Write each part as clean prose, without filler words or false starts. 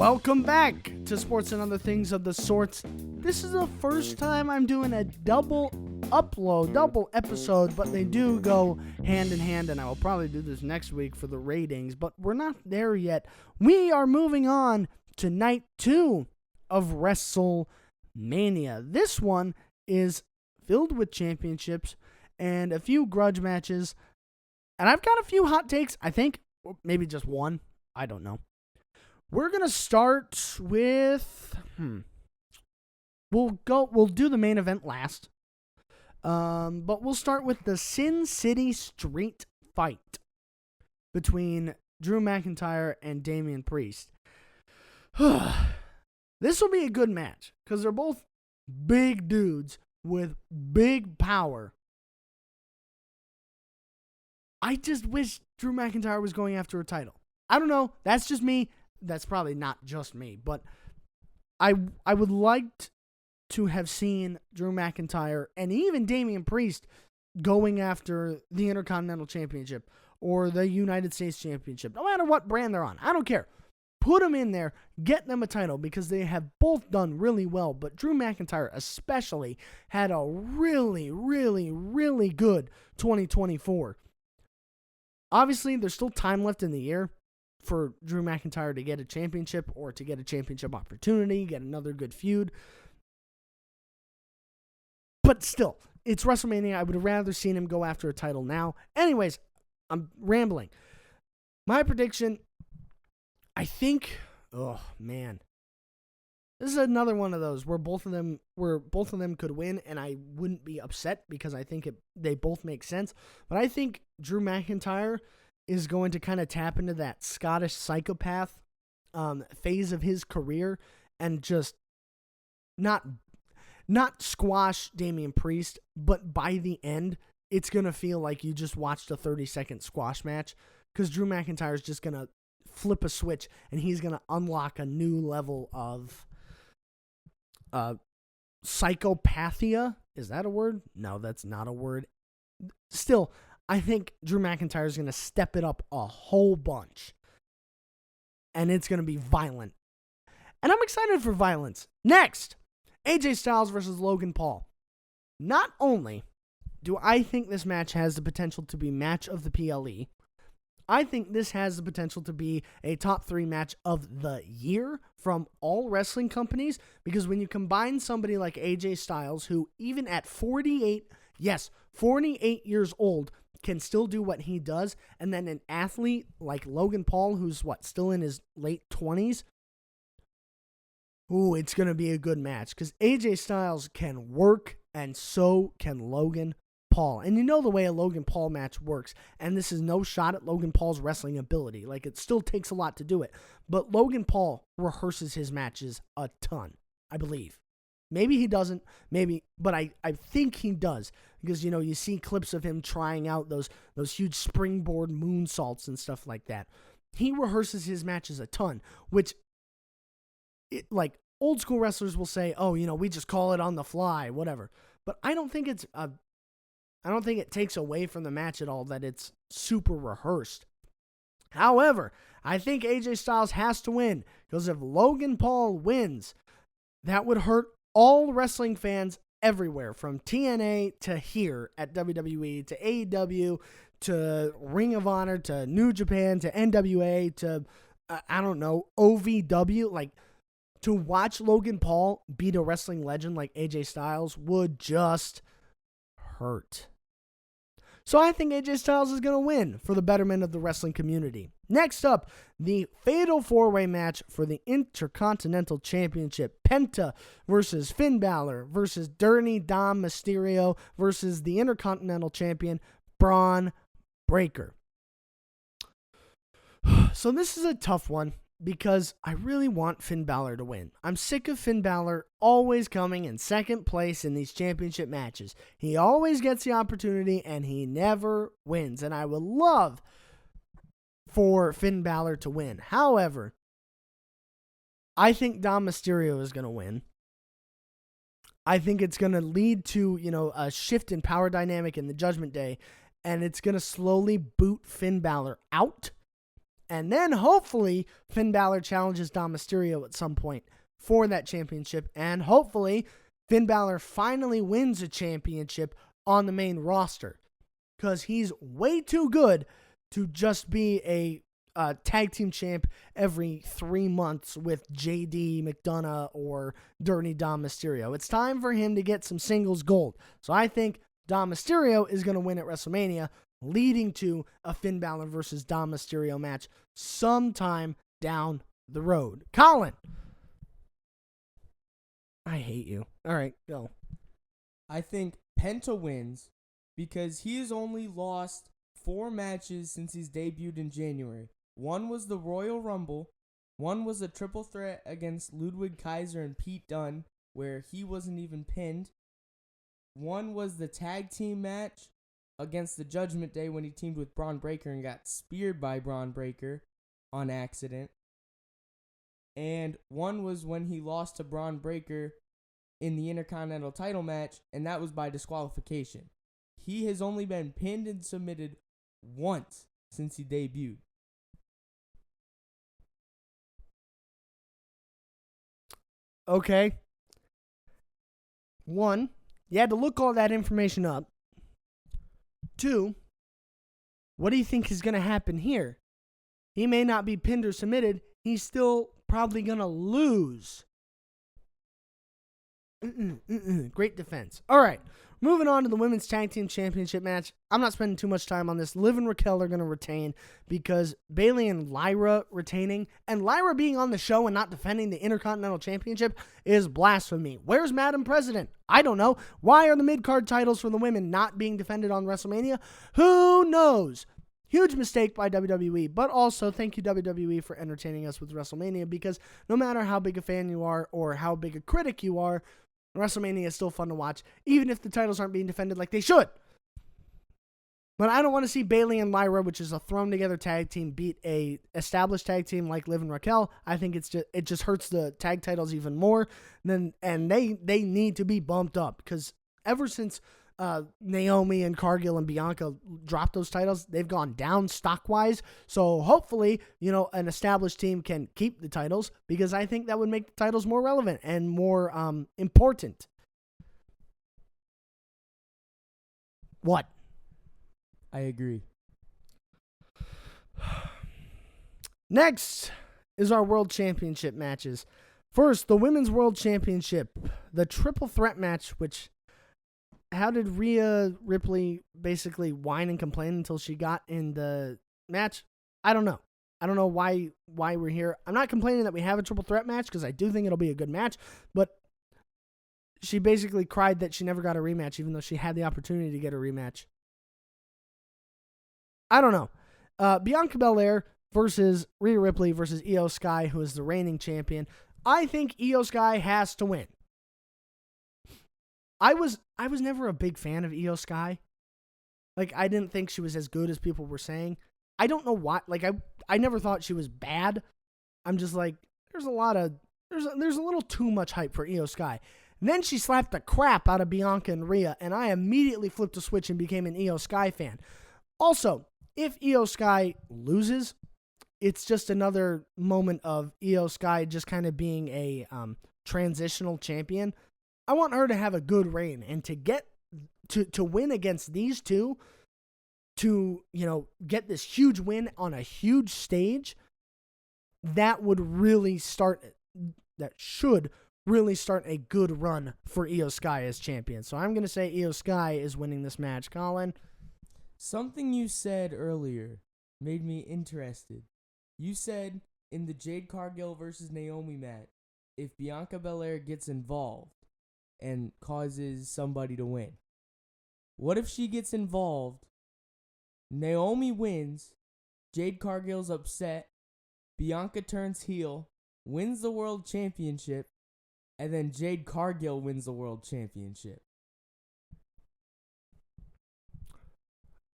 Welcome back to Sports and Other Things of the Sorts. This is the first time I'm doing a double episode, but they do go hand in hand, and I will probably do this next week for the ratings, but we're not there yet. We are moving on to night 2 of Wrestlemania. This one is filled with championships and a few grudge matches, and I've got a few hot takes, I think, maybe just one, I don't know. We're going to start with, we'll do the main event last. But we'll start with the Sin City Street fight between Drew McIntyre and Damian Priest. This will be a good match because they're both big dudes with big power. I just wish Drew McIntyre was going after a title. I don't know. That's just me. That's probably not just me, but I would like to have seen Drew McIntyre and even Damian Priest going after the Intercontinental Championship or the United States Championship, no matter what brand they're on. I don't care. Put them in there, get them a title because they have both done really well, but Drew McIntyre especially had a really, really, really good 2024. Obviously, there's still time left in the year for Drew McIntyre to get a championship or to get a championship opportunity, get another good feud. But still, it's WrestleMania. I would have rather seen him go after a title now. Anyways, I'm rambling. My prediction, I think, oh man. This is another one of those where both of them could win, and I wouldn't be upset because I think they both make sense. But I think Drew McIntyre is going to kind of tap into that Scottish psychopath phase of his career and just not squash Damian Priest, but by the end, it's going to feel like you just watched a 30-second squash match because Drew McIntyre is just going to flip a switch and he's going to unlock a new level of psychopathia. Is that a word? No, that's not a word. Still, I think Drew McIntyre is going to step it up a whole bunch. And it's going to be violent. And I'm excited for violence. Next, AJ Styles versus Logan Paul. Not only do I think this match has the potential to be match of the PLE, I think this has the potential to be a top 3 match of the year from all wrestling companies, because when you combine somebody like AJ Styles, who even at 48 years old, can still do what he does, and then an athlete like Logan Paul, who's still in his late 20s, ooh, it's going to be a good match, because AJ Styles can work, and so can Logan Paul. And you know the way a Logan Paul match works, and this is no shot at Logan Paul's wrestling ability. Like, it still takes a lot to do it. But Logan Paul rehearses his matches a ton, I believe. Maybe he doesn't, but I think he does. Because, you see clips of him trying out those huge springboard moonsaults and stuff like that. He rehearses his matches a ton, which, like, old school wrestlers will say, oh, we just call it on the fly, whatever. But I don't think it takes away from the match at all that it's super rehearsed. However, I think AJ Styles has to win, because if Logan Paul wins, that would hurt all wrestling fans everywhere, from TNA to here at WWE to AEW to Ring of Honor to New Japan to NWA to, OVW. Like, to watch Logan Paul beat a wrestling legend like AJ Styles would just hurt. So I think AJ Styles is going to win for the betterment of the wrestling community. Next up, the Fatal 4-Way match for the Intercontinental Championship. Penta versus Finn Balor versus Dirty Dom Mysterio versus the Intercontinental Champion, Braun Breaker. So this is a tough one, because I really want Finn Balor to win. I'm sick of Finn Balor always coming in second place in these championship matches. He always gets the opportunity, and he never wins. And I would love for Finn Balor to win. However, I think Dom Mysterio is going to win. I think it's going to lead to, a shift in power dynamic in the Judgment Day, and it's going to slowly boot Finn Balor out. And then hopefully Finn Balor challenges Dom Mysterio at some point for that championship. And hopefully Finn Balor finally wins a championship on the main roster. Because he's way too good to just be a tag team champ every 3 months with JD McDonough or Dirty Dom Mysterio. It's time for him to get some singles gold. So I think Dom Mysterio is going to win at WrestleMania, leading to a Finn Balor versus Dom Mysterio match sometime down the road. Colin. I hate you. All right, go. I think Penta wins because he has only lost 4 matches since he's debuted in January. One was the Royal Rumble. One was a triple threat against Ludwig Kaiser and Pete Dunne, where he wasn't even pinned. One was the tag team match against the Judgment Day when he teamed with Braun Breaker and got speared by Braun Breaker on accident. And one was when he lost to Braun Breaker in the Intercontinental title match, and that was by disqualification. He has only been pinned and submitted once since he debuted. Okay. 1, you had to look all that information up. 2, what do you think is going to happen here? He may not be pinned or submitted. He's still probably going to lose. Great defense. All right. Moving on to the Women's Tag Team Championship match. I'm not spending too much time on this. Liv and Raquel are going to retain because Bayley and Lyra retaining, and Lyra being on the show and not defending the Intercontinental Championship is blasphemy. Where's Madam President? I don't know. Why are the mid-card titles for the women not being defended on WrestleMania? Who knows? Huge mistake by WWE, but also thank you WWE for entertaining us with WrestleMania, because no matter how big a fan you are or how big a critic you are, WrestleMania is still fun to watch, even if the titles aren't being defended like they should. But I don't want to see Bayley and Lyra, which is a thrown-together tag team, beat a established tag team like Liv and Raquel. I think it just hurts the tag titles even more. And they need to be bumped up, because ever since Naomi and Cargill and Bianca dropped those titles, they've gone down stock-wise. So hopefully, an established team can keep the titles, because I think that would make the titles more relevant and more important. What? I agree. Next is our World Championship matches. First, the Women's World Championship, the triple threat match, which... How did Rhea Ripley basically whine and complain until she got in the match? I don't know. I don't know why we're here. I'm not complaining that we have a triple threat match, because I do think it'll be a good match, but she basically cried that she never got a rematch, even though she had the opportunity to get a rematch. I don't know. Bianca Belair versus Rhea Ripley versus Io Sky, who is the reigning champion. I think Io Sky has to win. I was never a big fan of Io Sky. Like, I didn't think she was as good as people were saying. I don't know why. Like, I never thought she was bad. I'm just like, there's a little too much hype for Io Sky. And then she slapped the crap out of Bianca and Rhea, and I immediately flipped a switch and became an Io Sky fan. Also, if Io Sky loses, it's just another moment of Io Sky just kind of being a transitional champion. I want her to have a good reign, and to get to win against these two, to get this huge win on a huge stage, that should really start a good run for Io Sky as champion. So I'm going to say Io Sky is winning this match. Colin? Something you said earlier made me interested. You said in the Jade Cargill versus Naomi match, if Bianca Belair gets involved and causes somebody to win. What if she gets involved, Naomi wins, Jade Cargill's upset, Bianca turns heel, wins the world championship, and then Jade Cargill wins the world championship?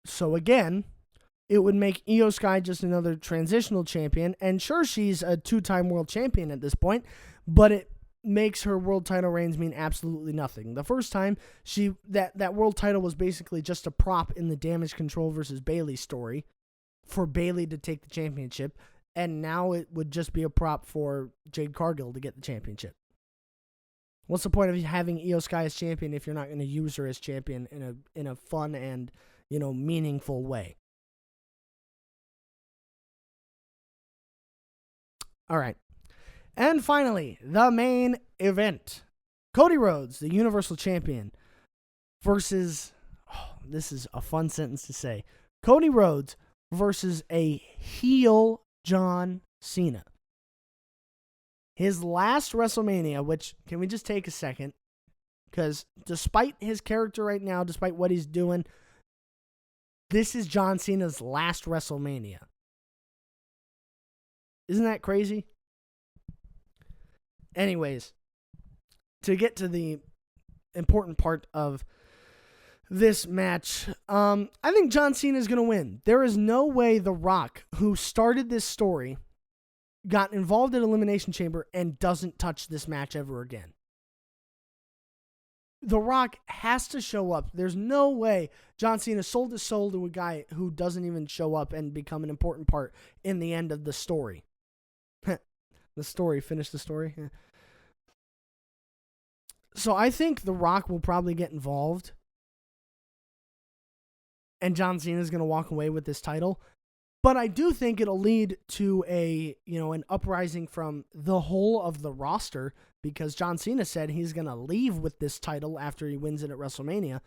So again, it would make Io Sky just another transitional champion, and sure, she's a 2-time world champion at this point, but it makes her world title reigns mean absolutely nothing. The first time, that world title was basically just a prop in the Damage Control versus Bayley story. for Bayley to take the championship, and now it would just be a prop for Jade Cargill to get the championship. What's the point of having Io Sky as champion if you're not going to use her as champion in a fun and, meaningful way? All right. And finally, the main event. Cody Rhodes, the Universal Champion, versus, this is a fun sentence to say, Cody Rhodes versus a heel John Cena. His last WrestleMania, which, can we just take a second? Because despite his character right now, despite what he's doing, this is John Cena's last WrestleMania. Isn't that crazy? Anyways, to get to the important part of this match, I think John Cena is going to win. There is no way The Rock, who started this story, got involved in Elimination Chamber and doesn't touch this match ever again. The Rock has to show up. There's no way John Cena sold his soul to a guy who doesn't even show up and become an important part in the end of the story. Finish the story. So I think The Rock will probably get involved, and John Cena is going to walk away with this title. But I do think it'll lead to an uprising from the whole of the roster, because John Cena said he's going to leave with this title after he wins it at WrestleMania.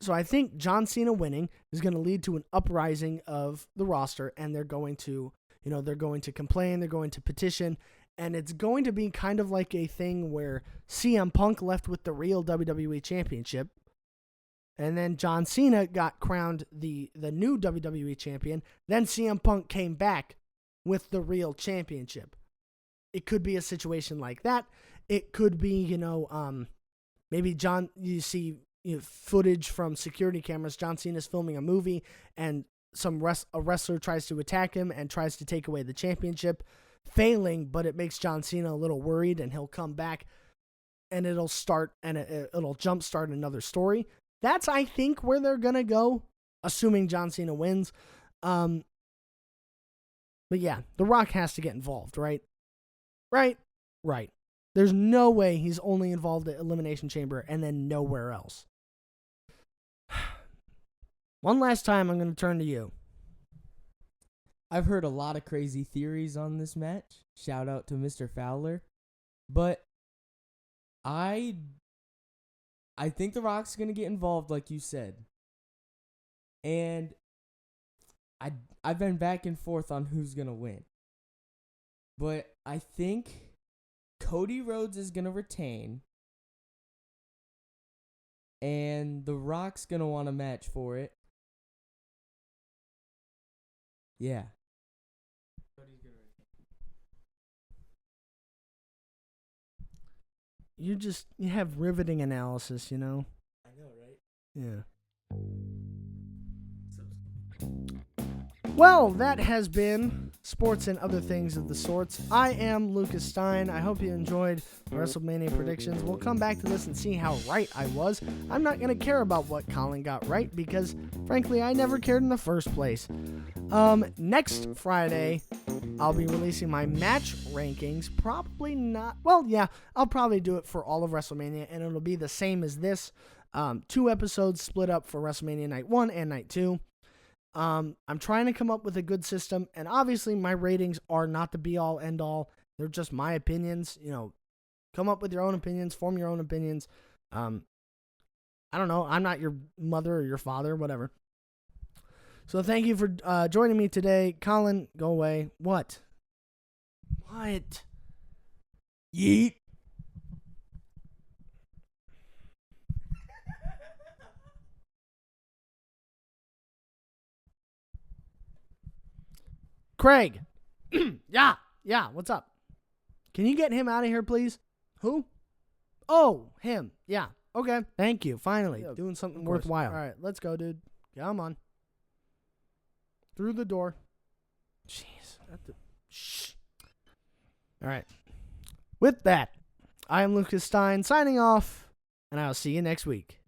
So I think John Cena winning is going to lead to an uprising of the roster, and they're going to complain, they're going to petition, and it's going to be kind of like a thing where CM Punk left with the real WWE Championship, and then John Cena got crowned the new WWE champion. Then CM Punk came back with the real championship. It could be a situation like that. It could be, maybe you see footage from security cameras. John Cena's filming a movie, and a wrestler tries to attack him and tries to take away the championship, failing, but it makes John Cena a little worried, and he'll come back, and it'll jumpstart another story. That's, I think, where they're going to go, assuming John Cena wins. But yeah, The Rock has to get involved, right? Right. There's no way he's only involved at Elimination Chamber and then nowhere else. One last time, I'm going to turn to you. I've heard a lot of crazy theories on this match. Shout out to Mr. Fowler. But I think The Rock's going to get involved, like you said. And I've been back and forth on who's going to win. But I think Cody Rhodes is going to retain. And The Rock's going to want a match for it. Yeah. Cody's going to retain. You have riveting analysis, I know, right? Yeah. Well, that has been Sports and Other Things of the Sorts. I am Lucas Stein. I hope you enjoyed WrestleMania predictions. We'll come back to this and see how right I was. I'm not going to care about what Colin got right because, frankly, I never cared in the first place. Next Friday, I'll be releasing my match rankings. Probably not. Well, yeah, I'll probably do it for all of WrestleMania, and it'll be the same as this. 2 episodes split up for WrestleMania Night 1 and Night 2. I'm trying to come up with a good system, and obviously my ratings are not the be-all, end-all. They're just my opinions. Come up with your own opinions, form your own opinions. I don't know. I'm not your mother or your father, whatever. So thank you for joining me today. Colin, go away. What? Yeet. Craig. Yeah, what's up? Can you get him out of here, please? Who? Oh, him. Yeah, okay. Thank you, finally. Yeah, doing something worthwhile. All right, let's go, dude. Come on. Through the door. Jeez. Shh. All right. With that, I am Lucas Stein signing off, and I'll see you next week.